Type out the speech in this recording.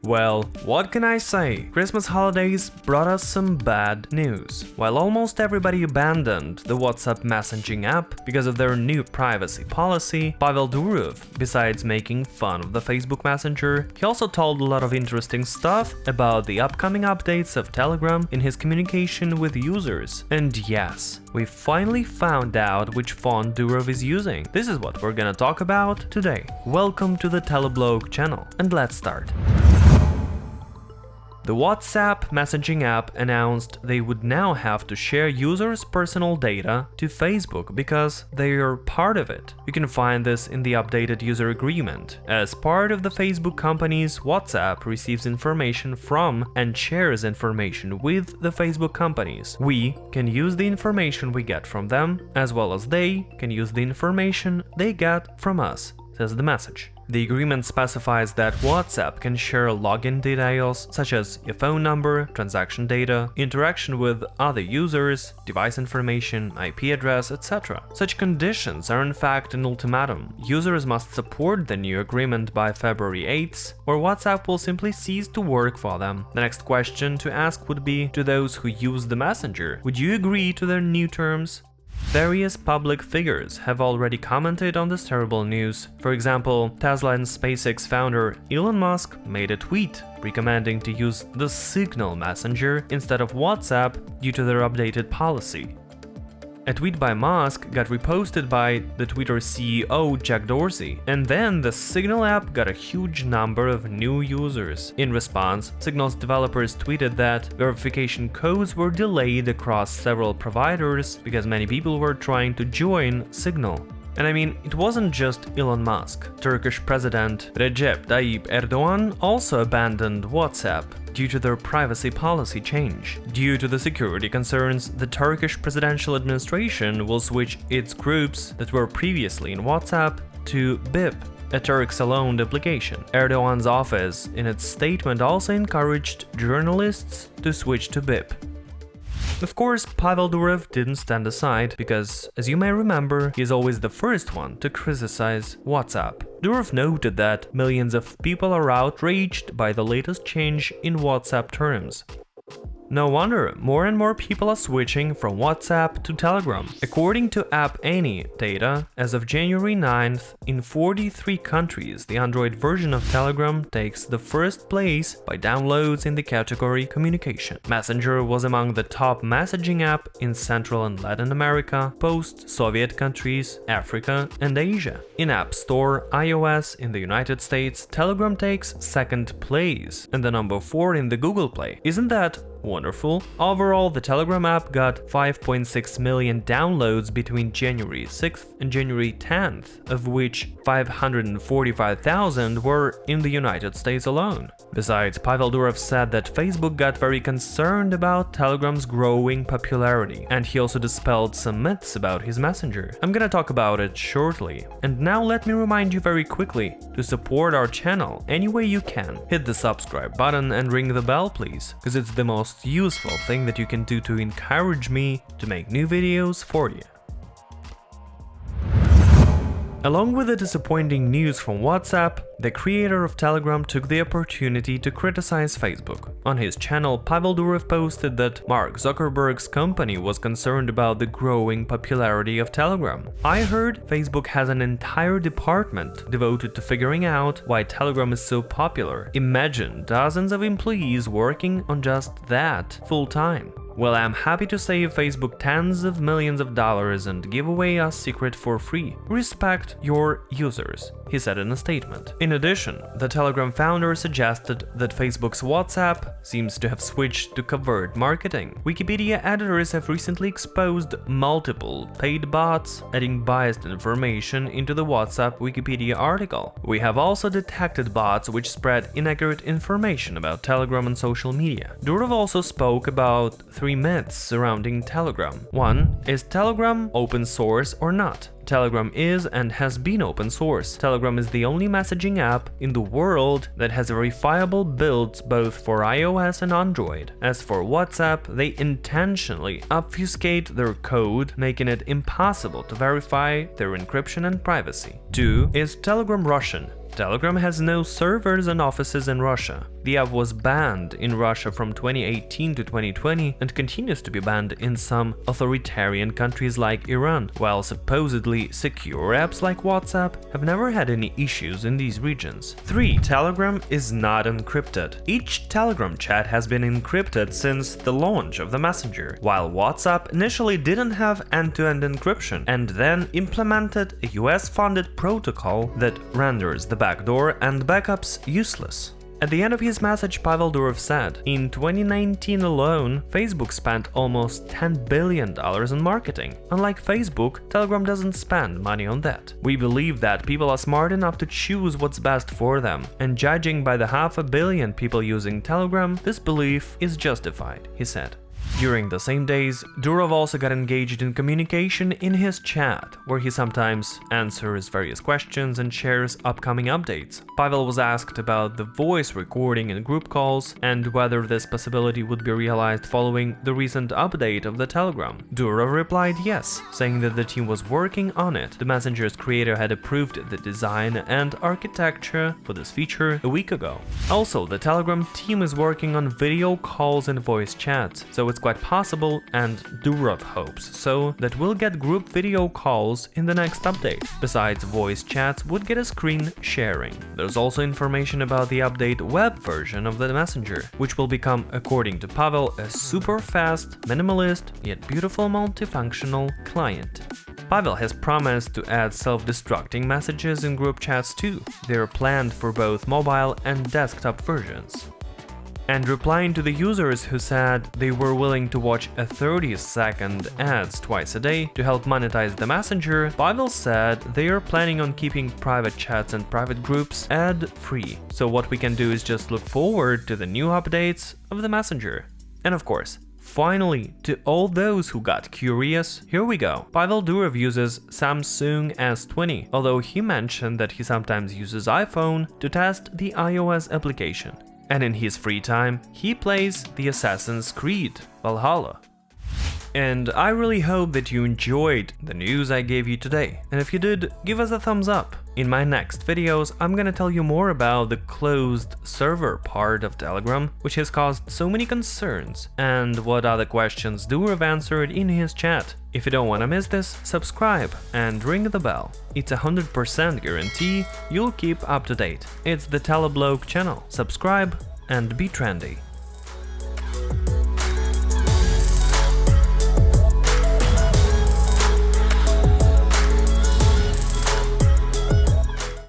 Well, what can I say? Christmas holidays brought us some bad news. While almost everybody abandoned the WhatsApp messaging app because of their new privacy policy, Pavel Durov, besides making fun of the Facebook Messenger, he also told a lot of interesting stuff about the upcoming updates of Telegram in his communication with users. And yes, we finally found out which font Durov is using. This is what we're gonna talk about today. Welcome to the Teleblog channel, and let's start. The WhatsApp messaging app announced they would now have to share users' personal data to Facebook because they are part of it. You can find this in the updated user agreement. As part of the Facebook companies, WhatsApp receives information from and shares information with the Facebook companies. We can use the information we get from them, as well as they can use the information they get from us, says the message. The agreement specifies that WhatsApp can share login details such as your phone number, transaction data, interaction with other users, device information, IP address, etc. Such conditions are in fact an ultimatum. Users must support the new agreement by February 8th, or WhatsApp will simply cease to work for them. The next question to ask would be to those who use the messenger: would you agree to their new terms? Various public figures have already commented on this terrible news. For example, Tesla and SpaceX founder Elon Musk made a tweet recommending to use the Signal messenger instead of WhatsApp due to their updated policy. A tweet by Musk got reposted by the Twitter CEO Jack Dorsey, and then the Signal app got a huge number of new users. In response, Signal's developers tweeted that verification codes were delayed across several providers because many people were trying to join Signal. And I mean, it wasn't just Elon Musk. Turkish President Recep Tayyip Erdogan also abandoned WhatsApp due to their privacy policy change. Due to the security concerns, the Turkish presidential administration will switch its groups that were previously in WhatsApp to BIP, a Turkcell-owned application. Erdogan's office, in its statement, also encouraged journalists to switch to BIP. Of course, Pavel Durov didn't stand aside because, as you may remember, he's always the first one to criticize WhatsApp. Durov noted that millions of people are outraged by the latest change in WhatsApp terms. No wonder more and more people are switching from WhatsApp to Telegram. According to App Annie data, as of January 9th, in 43 countries, the Android version of Telegram takes the first place by downloads in the category Communication. Messenger was among the top messaging app in Central and Latin America, post-Soviet countries, Africa, and Asia. In App Store, iOS in the United States, Telegram takes second place and the number 4 in the Google Play. Isn't that wonderful? Overall, the Telegram app got 5.6 million downloads between January 6th and January 10th, of which 545,000 were in the United States alone. Besides, Pavel Durov said that Facebook got very concerned about Telegram's growing popularity, and he also dispelled some myths about his messenger. I'm gonna talk about it shortly. And now let me remind you very quickly to support our channel any way you can. Hit the subscribe button and ring the bell, please, because it's the most useful thing that you can do to encourage me to make new videos for you. Along with the disappointing news from WhatsApp, the creator of Telegram took the opportunity to criticize Facebook. On his channel, Pavel Durov posted that Mark Zuckerberg's company was concerned about the growing popularity of Telegram. I heard Facebook has an entire department devoted to figuring out why Telegram is so popular. Imagine dozens of employees working on just that full-time. Well, I'm happy to save Facebook tens of millions of dollars and give away our secret for free. Respect your users, he said in a statement. In addition, the Telegram founder suggested that Facebook's WhatsApp seems to have switched to covert marketing. Wikipedia editors have recently exposed multiple paid bots adding biased information into the WhatsApp Wikipedia article. We have also detected bots which spread inaccurate information about Telegram on social media. Durov also spoke about 3 myths surrounding Telegram. 1. Is Telegram open source or not? Telegram is and has been open source. Telegram is the only messaging app in the world that has verifiable builds both for iOS and Android. As for WhatsApp, they intentionally obfuscate their code, making it impossible to verify their encryption and privacy. 2. Is Telegram Russian? Telegram has no servers and offices in Russia. The app was banned in Russia from 2018 to 2020 and continues to be banned in some authoritarian countries like Iran, while supposedly secure apps like WhatsApp have never had any issues in these regions. 3. Telegram is not encrypted. Each Telegram chat has been encrypted since the launch of the messenger, while WhatsApp initially didn't have end-to-end encryption and then implemented a US-funded protocol that renders the backdoor and backups useless. At the end of his message, Pavel Durov said, "In 2019 alone, Facebook spent almost $10 billion on marketing. Unlike Facebook, Telegram doesn't spend money on that. We believe that people are smart enough to choose what's best for them, and judging by the 500 million people using Telegram, this belief is justified," he said. During the same days, Durov also got engaged in communication in his chat, where he sometimes answers various questions and shares upcoming updates. Pavel was asked about the voice recording in group calls and whether this possibility would be realized following the recent update of the Telegram. Durov replied yes, saying that the team was working on it. The Messenger's creator had approved the design and architecture for this feature a week ago. Also, the Telegram team is working on video calls and voice chats, so it's quite possible, and Durov hopes so, that we'll get group video calls in the next update. Besides, voice chats would get a screen sharing. There's also information about the update web version of the Messenger, which will become, according to Pavel, a super fast, minimalist, yet beautiful multifunctional client. Pavel has promised to add self-destructing messages in group chats too. They're planned for both mobile and desktop versions. And replying to the users who said they were willing to watch a 30-second ads twice a day to help monetize the Messenger, Pavel said they are planning on keeping private chats and private groups ad-free. So what we can do is just look forward to the new updates of the Messenger. And of course, finally, to all those who got curious, here we go. Pavel Durov uses Samsung S20, although he mentioned that he sometimes uses iPhone to test the iOS application. And in his free time, he plays the Assassin's Creed Valhalla. And I really hope that you enjoyed the news I gave you today. And if you did, give us a thumbs up. In my next videos, I'm gonna tell you more about the closed server part of Telegram, which has caused so many concerns, and what other questions Durov answered in his chat. If you don't wanna miss this, subscribe and ring the bell. It's a 100% guarantee you'll keep up to date. It's the Telebloke channel. Subscribe and be trendy.